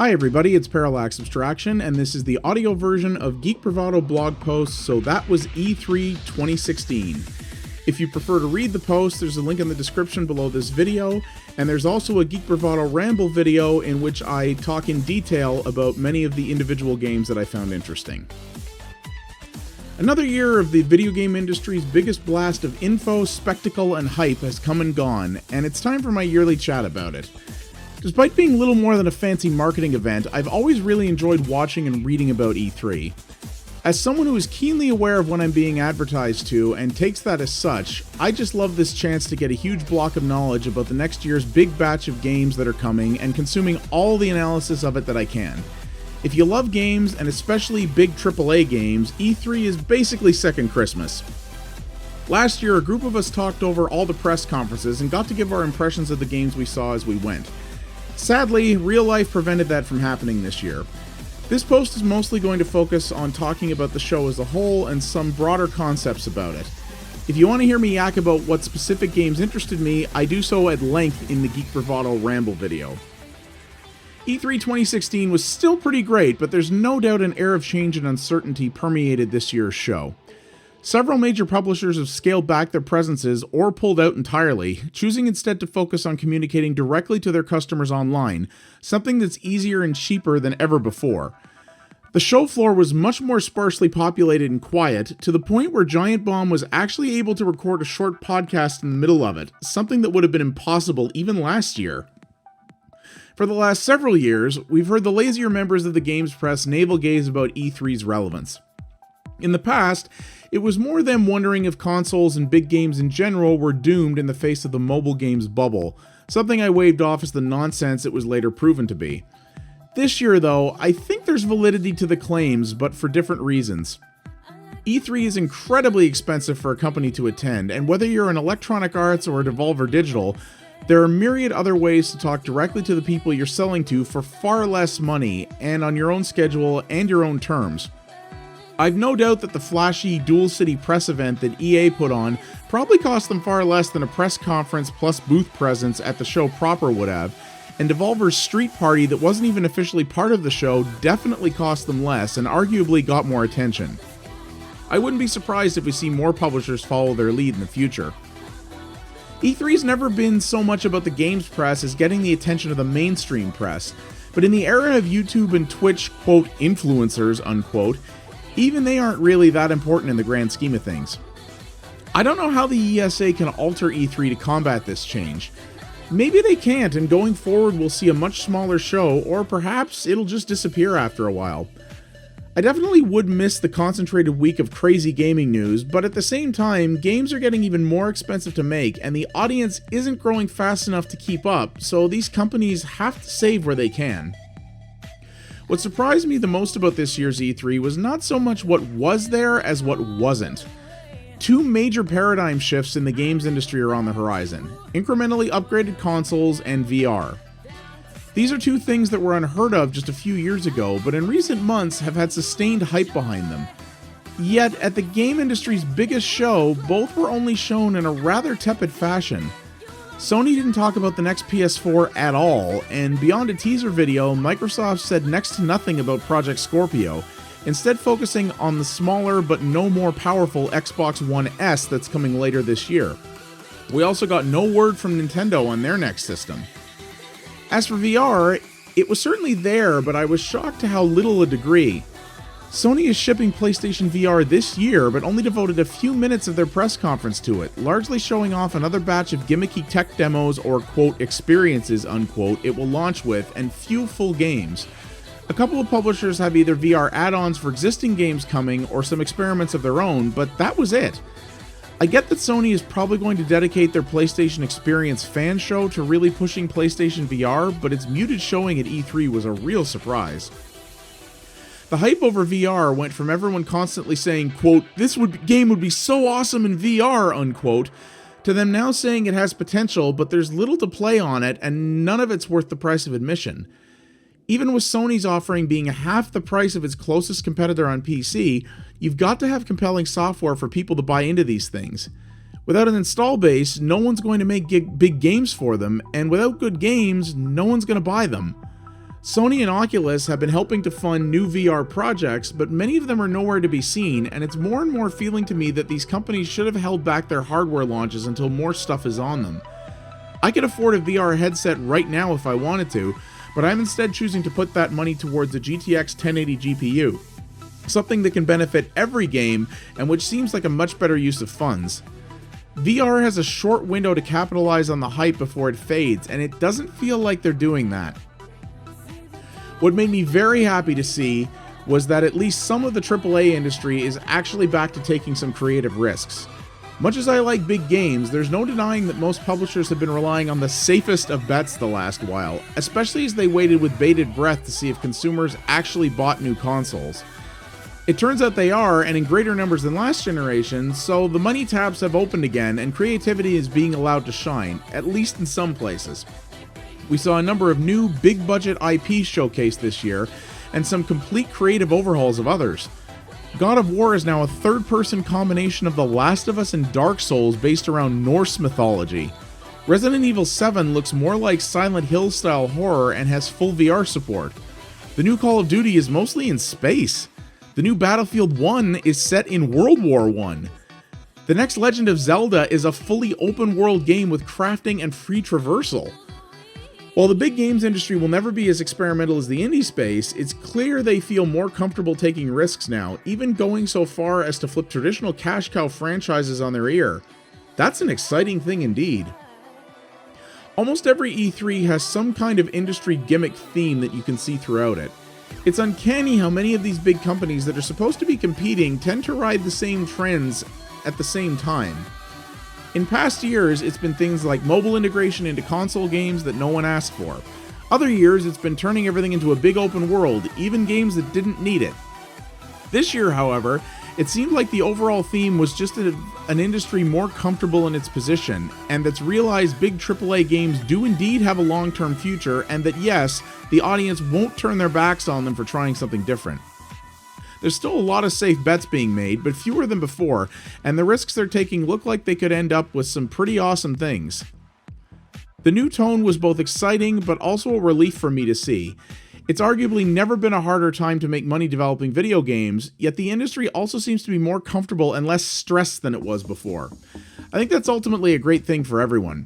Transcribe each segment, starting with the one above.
Hi everybody, it's Parallax Abstraction, and this is the audio version of Geek Bravado blog post, so that was E3 2016. If you prefer to read the post, there's a link in the description below this video, and there's also a Geek Bravado Ramble video in which I talk in detail about many of the individual games that I found interesting. Another year of the video game industry's biggest blast of info, spectacle, and hype has come and gone, and it's time for my yearly chat about it. Despite being little more than a fancy marketing event, I've always really enjoyed watching and reading about E3. As someone who is keenly aware of what I'm being advertised to and takes that as such, I just love this chance to get a huge block of knowledge about the next year's big batch of games that are coming and consuming all the analysis of it that I can. If you love games, and especially big AAA games, E3 is basically second Christmas. Last year, a group of us talked over all the press conferences and got to give our impressions of the games we saw as we went. Sadly, real life prevented that from happening this year. This post is mostly going to focus on talking about the show as a whole and some broader concepts about it. If you want to hear me yak about what specific games interested me, I do so at length in the Geek Bravado Ramble video. E3 2016 was still pretty great, but there's no doubt an air of change and uncertainty permeated this year's show. Several major publishers have scaled back their presences or pulled out entirely, choosing instead to focus on communicating directly to their customers online, something that's easier and cheaper than ever before. The show floor was much more sparsely populated and quiet, to the point where Giant Bomb was actually able to record a short podcast in the middle of it, something that would have been impossible even last year. For the last several years, we've heard the lazier members of the games press navel-gaze about E3's relevance. In the past, it was more them wondering if consoles and big games in general were doomed in the face of the mobile games bubble, something I waved off as the nonsense it was later proven to be. This year, though, I think there's validity to the claims, but for different reasons. E3 is incredibly expensive for a company to attend, and whether you're an Electronic Arts or a Devolver Digital, there are myriad other ways to talk directly to the people you're selling to for far less money, and on your own schedule and your own terms. I've no doubt that the flashy Dual City press event that EA put on probably cost them far less than a press conference plus booth presence at the show proper would have, and Devolver's Street Party that wasn't even officially part of the show definitely cost them less and arguably got more attention. I wouldn't be surprised if we see more publishers follow their lead in the future. E3's never been so much about the games press as getting the attention of the mainstream press, but in the era of YouTube and Twitch, quote, influencers, unquote, even they aren't really that important in the grand scheme of things. I don't know how the ESA can alter E3 to combat this change. Maybe they can't, and going forward we'll see a much smaller show, or perhaps it'll just disappear after a while. I definitely would miss the concentrated week of crazy gaming news, but at the same time, games are getting even more expensive to make, and the audience isn't growing fast enough to keep up, so these companies have to save where they can. What surprised me the most about this year's E3 was not so much what was there as what wasn't. Two major paradigm shifts in the games industry are on the horizon: incrementally upgraded consoles and VR. These are two things that were unheard of just a few years ago, but in recent months have had sustained hype behind them. Yet, at the game industry's biggest show, both were only shown in a rather tepid fashion. Sony didn't talk about the next PS4 at all, and beyond a teaser video, Microsoft said next to nothing about Project Scorpio, instead focusing on the smaller but no more powerful Xbox One S that's coming later this year. We also got no word from Nintendo on their next system. As for VR, it was certainly there, but I was shocked to how little a degree. Sony is shipping PlayStation VR this year, but only devoted a few minutes of their press conference to it, largely showing off another batch of gimmicky tech demos or, quote, experiences, unquote, it will launch with, and few full games. A couple of publishers have either VR add-ons for existing games coming or some experiments of their own, but that was it. I get that Sony is probably going to dedicate their PlayStation Experience fan show to really pushing PlayStation VR, but its muted showing at E3 was a real surprise. The hype over VR went from everyone constantly saying, quote, this game would be so awesome in VR, unquote, to them now saying it has potential, but there's little to play on it and none of it's worth the price of admission. Even with Sony's offering being half the price of its closest competitor on PC, you've got to have compelling software for people to buy into these things. Without an install base, no one's going to make big games for them, and without good games, no one's going to buy them. Sony and Oculus have been helping to fund new VR projects, but many of them are nowhere to be seen, and it's more and more feeling to me that these companies should have held back their hardware launches until more stuff is on them. I could afford a VR headset right now if I wanted to, but I'm instead choosing to put that money towards a GTX 1080 GPU, something that can benefit every game and which seems like a much better use of funds. VR has a short window to capitalize on the hype before it fades, and it doesn't feel like they're doing that. What made me very happy to see was that at least some of the AAA industry is actually back to taking some creative risks. Much as I like big games, there's no denying that most publishers have been relying on the safest of bets the last while, especially as they waited with bated breath to see if consumers actually bought new consoles. It turns out they are, and in greater numbers than last generation, so the money taps have opened again and creativity is being allowed to shine, at least in some places. We saw a number of new, big-budget IPs showcased this year, and some complete creative overhauls of others. God of War is now a third-person combination of The Last of Us and Dark Souls based around Norse mythology. Resident Evil 7 looks more like Silent Hill-style horror and has full VR support. The new Call of Duty is mostly in space. The new Battlefield 1 is set in World War I. The next Legend of Zelda is a fully open-world game with crafting and free traversal. While the big games industry will never be as experimental as the indie space, it's clear they feel more comfortable taking risks now, even going so far as to flip traditional cash cow franchises on their ear. That's an exciting thing indeed. Almost every E3 has some kind of industry gimmick theme that you can see throughout it. It's uncanny how many of these big companies that are supposed to be competing tend to ride the same trends at the same time. In past years, it's been things like mobile integration into console games that no one asked for. Other years, it's been turning everything into a big open world, even games that didn't need it. This year, however, it seemed like the overall theme was just an industry more comfortable in its position, and that's realized big AAA games do indeed have a long-term future, and that yes, the audience won't turn their backs on them for trying something different. There's still a lot of safe bets being made, but fewer than before, and the risks they're taking look like they could end up with some pretty awesome things. The new tone was both exciting, but also a relief for me to see. It's arguably never been a harder time to make money developing video games, yet the industry also seems to be more comfortable and less stressed than it was before. I think that's ultimately a great thing for everyone.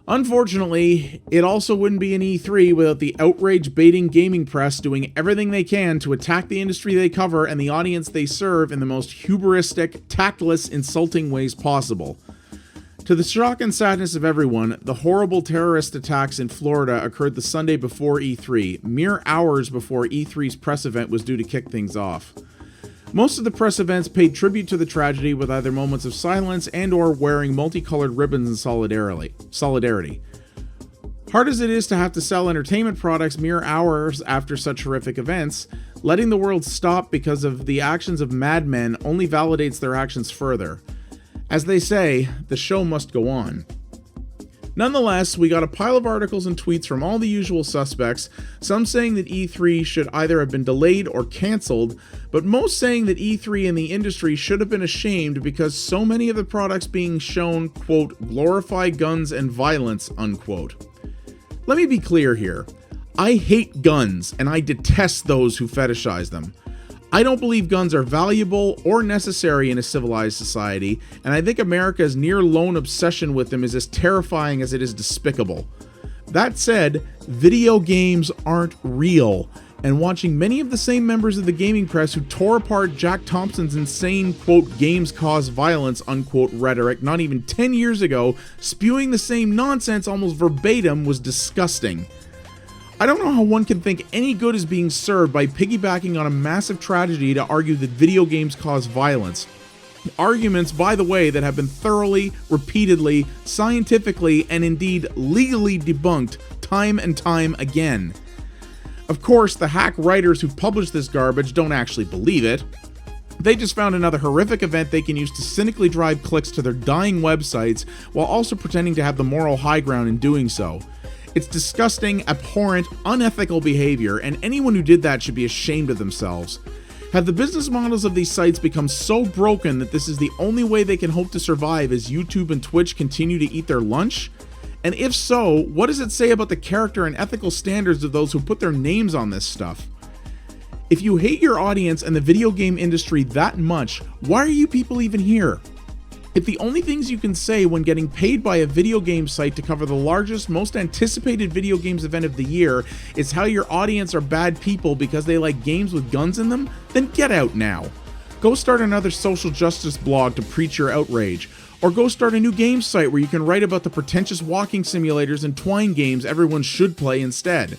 Unfortunately, it also wouldn't be an E3 without the outrage-baiting gaming press doing everything they can to attack the industry they cover and the audience they serve in the most hubristic, tactless, insulting ways possible. To the shock and sadness of everyone, the horrible terrorist attacks in Florida occurred the Sunday before E3, mere hours before E3's press event was due to kick things off. Most of the press events paid tribute to the tragedy with either moments of silence and/or wearing multicolored ribbons in solidarity. Hard as it is to have to sell entertainment products mere hours after such horrific events, letting the world stop because of the actions of madmen only validates their actions further. As they say, the show must go on. Nonetheless, we got a pile of articles and tweets from all the usual suspects, some saying that E3 should either have been delayed or cancelled, but most saying that E3 and the industry should have been ashamed because so many of the products being shown, quote, glorify guns and violence, unquote. Let me be clear here. I hate guns, and I detest those who fetishize them. I don't believe guns are valuable or necessary in a civilized society, and I think America's near-lone obsession with them is as terrifying as it is despicable. That said, video games aren't real, and watching many of the same members of the gaming press who tore apart Jack Thompson's insane, quote, games cause violence, unquote, rhetoric not even 10 years ago, spewing the same nonsense almost verbatim was disgusting. I don't know how one can think any good is being served by piggybacking on a massive tragedy to argue that video games cause violence. Arguments, by the way, that have been thoroughly, repeatedly, scientifically, and indeed legally debunked time and time again. Of course, the hack writers who published this garbage don't actually believe it. They just found another horrific event they can use to cynically drive clicks to their dying websites while also pretending to have the moral high ground in doing so. It's disgusting, abhorrent, unethical behavior, and anyone who did that should be ashamed of themselves. Have the business models of these sites become so broken that this is the only way they can hope to survive as YouTube and Twitch continue to eat their lunch? And if so, what does it say about the character and ethical standards of those who put their names on this stuff? If you hate your audience and the video game industry that much, why are you people even here? If the only things you can say when getting paid by a video game site to cover the largest, most anticipated video games event of the year is how your audience are bad people because they like games with guns in them, then get out now. Go start another social justice blog to preach your outrage, or go start a new game site where you can write about the pretentious walking simulators and twine games everyone should play instead.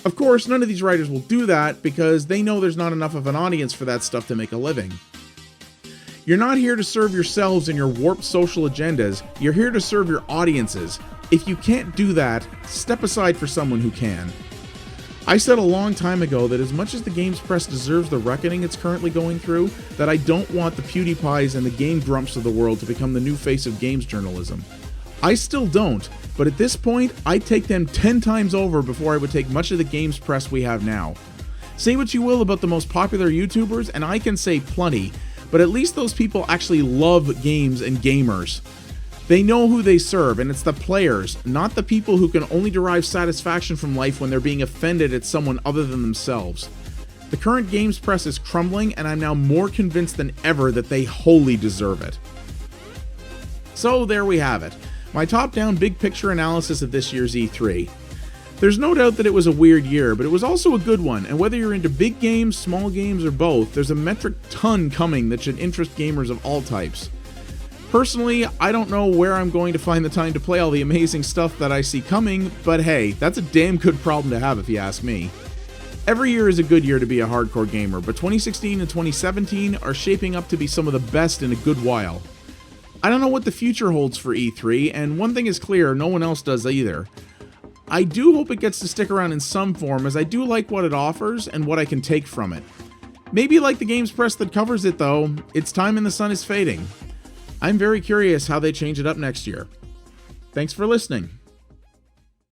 Of course, none of these writers will do that because they know there's not enough of an audience for that stuff to make a living. You're not here to serve yourselves and your warped social agendas, you're here to serve your audiences. If you can't do that, step aside for someone who can. I said a long time ago that as much as the games press deserves the reckoning it's currently going through, that I don't want the PewDiePies and the Game Grumps of the world to become the new face of games journalism. I still don't, but at this point, I'd take them 10 times over before I would take much of the games press we have now. Say what you will about the most popular YouTubers, and I can say plenty, but at least those people actually love games and gamers. They know who they serve, and it's the players, not the people who can only derive satisfaction from life when they're being offended at someone other than themselves. The current games press is crumbling, and I'm now more convinced than ever that they wholly deserve it. So there we have it. My top-down big-picture analysis of this year's E3. There's no doubt that it was a weird year, but it was also a good one, and whether you're into big games, small games, or both, there's a metric ton coming that should interest gamers of all types. Personally, I don't know where I'm going to find the time to play all the amazing stuff that I see coming, but hey, that's a damn good problem to have if you ask me. Every year is a good year to be a hardcore gamer, but 2016 and 2017 are shaping up to be some of the best in a good while. I don't know what the future holds for E3, and one thing is clear, no one else does either. I do hope it gets to stick around in some form, as I do like what it offers and what I can take from it. Maybe like the games press that covers it though, its time in the sun is fading. I'm very curious how they change it up next year. Thanks for listening.